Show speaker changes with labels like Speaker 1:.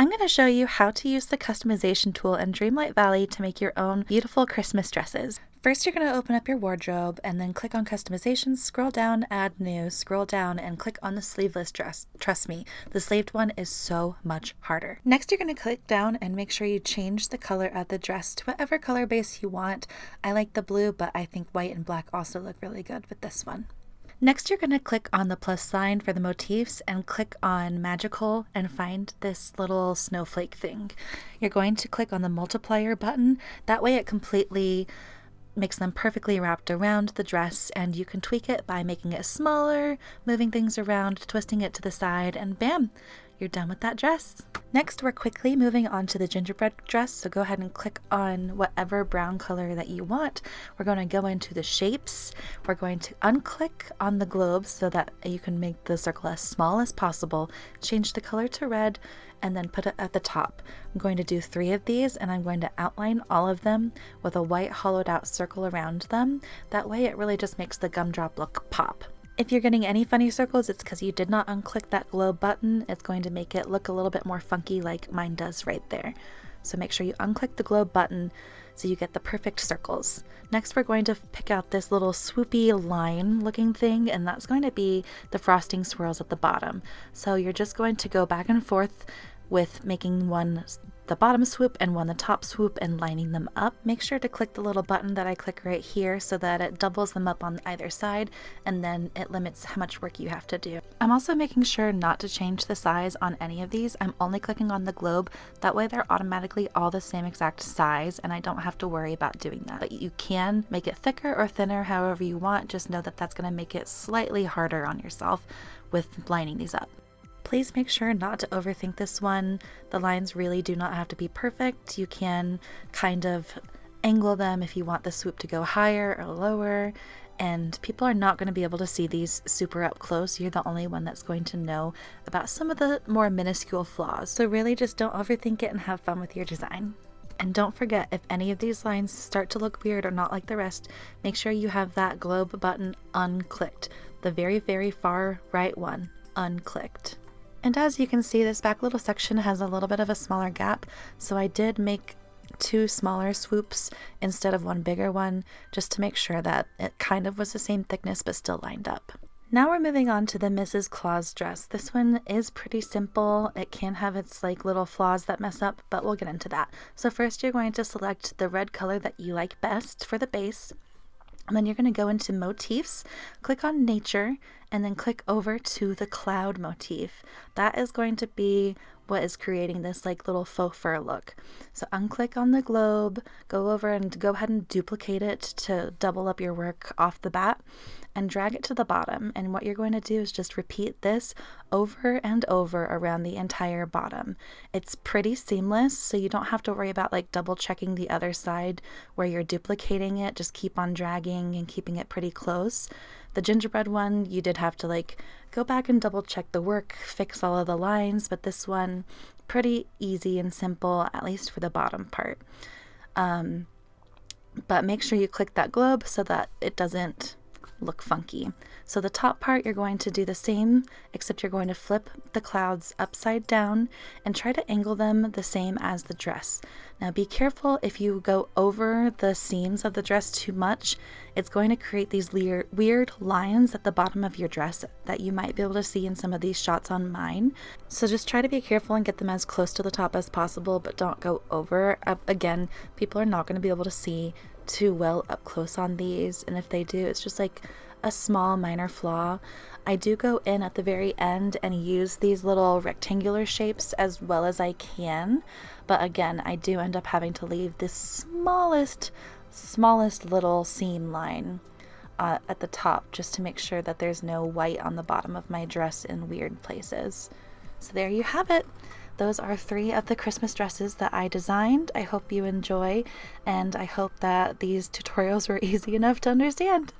Speaker 1: I'm going to show you how to use the customization tool in Dreamlight Valley to make your own beautiful Christmas dresses. First, you're going to open up your wardrobe and then click on Customizations, scroll down, Add New, scroll down, and click on the sleeveless dress. Trust me, the sleeved one is so much harder. Next, you're going to click down and make sure you change the color of the dress to whatever color base you want. I like the blue, but I think white and black also look really good with this one. Next, you're going to click on the plus sign for the motifs and click on Magical and find this little snowflake thing. You're going to click on the multiplier button. That way it completely makes them perfectly wrapped around the dress, and you can tweak it by making it smaller, moving things around, twisting it to the side, and bam! You're done with that dress. Next, we're quickly moving on to the gingerbread dress, so go ahead and click on whatever brown color that you want. We're going to go into the shapes. We're going to unclick on the globes so that you can make the circle as small as possible, change the color to red, and then put it at the top. I'm going to do 3 of these, and I'm going to outline all of them with a white hollowed out circle around them. That way it really just makes the gumdrop look pop. If you're getting any funny circles, it's because you did not unclick that globe button. It's going to make it look a little bit more funky like mine does right there. So make sure you unclick the globe button so you get the perfect circles. Next, we're going to pick out this little swoopy line looking thing, and that's going to be the frosting swirls at the bottom. So you're just going to go back and forth with making one the bottom swoop and one the top swoop and lining them up. Make sure to click the little button that I click right here so that it doubles them up on either side, and then it limits how much work you have to do. I'm also making sure not to change the size on any of these. I'm only clicking on the globe. That way they're automatically all the same exact size and I don't have to worry about doing that. But you can make it thicker or thinner however you want. Just know that that's going to make it slightly harder on yourself with lining these up. Please make sure not to overthink this one. The lines really do not have to be perfect. You can kind of angle them if you want the swoop to go higher or lower, and people are not going to be able to see these super up close. You're the only one that's going to know about some of the more minuscule flaws. So really just don't overthink it and have fun with your design. And don't forget, if any of these lines start to look weird or not like the rest, make sure you have that globe button unclicked. The very, very far right one, unclicked. And as you can see, this back little section has a little bit of a smaller gap, so I did make 2 smaller swoops instead of one bigger one, just to make sure that it kind of was the same thickness but still lined up. Now we're moving on to the Mrs. Claus dress. This one is pretty simple. It can have its like little flaws that mess up, but we'll get into that. So first you're going to select the red color that you like best for the base. And then you're going to go into motifs, click on nature, and then click over to the cloud motif. That is going to be what is creating this like little faux fur look. So unclick on the globe, go over and go ahead and duplicate it to double up your work off the bat, and drag it to the bottom. And what you're going to do is just repeat this over and over around the entire bottom. It's pretty seamless, so you don't have to worry about like double checking the other side where you're duplicating it. Just keep on dragging and keeping it pretty close. The gingerbread one, you did have to like go back and double check the work, fix all of the lines, but this one, pretty easy and simple, at least for the bottom part. But make sure you click that globe so that it doesn't look funky. So the top part, you're going to do the same, except you're going to flip the clouds upside down and try to angle them the same as the dress. Now be careful if you go over the seams of the dress too much. It's going to create these weird lines at the bottom of your dress that you might be able to see in some of these shots on mine. So just try to be careful and get them as close to the top as possible, but don't go over. Again, people are not going to be able to see too well up close on these, and if they do, it's just like a small minor flaw. I do go in at the very end and use these little rectangular shapes as well as I can, but again, I do end up having to leave this smallest little seam line at the top, just to make sure that there's no white on the bottom of my dress in weird places. So there you have it. Those are 3 of the Christmas dresses that I designed. I hope you enjoy, and I hope that these tutorials were easy enough to understand.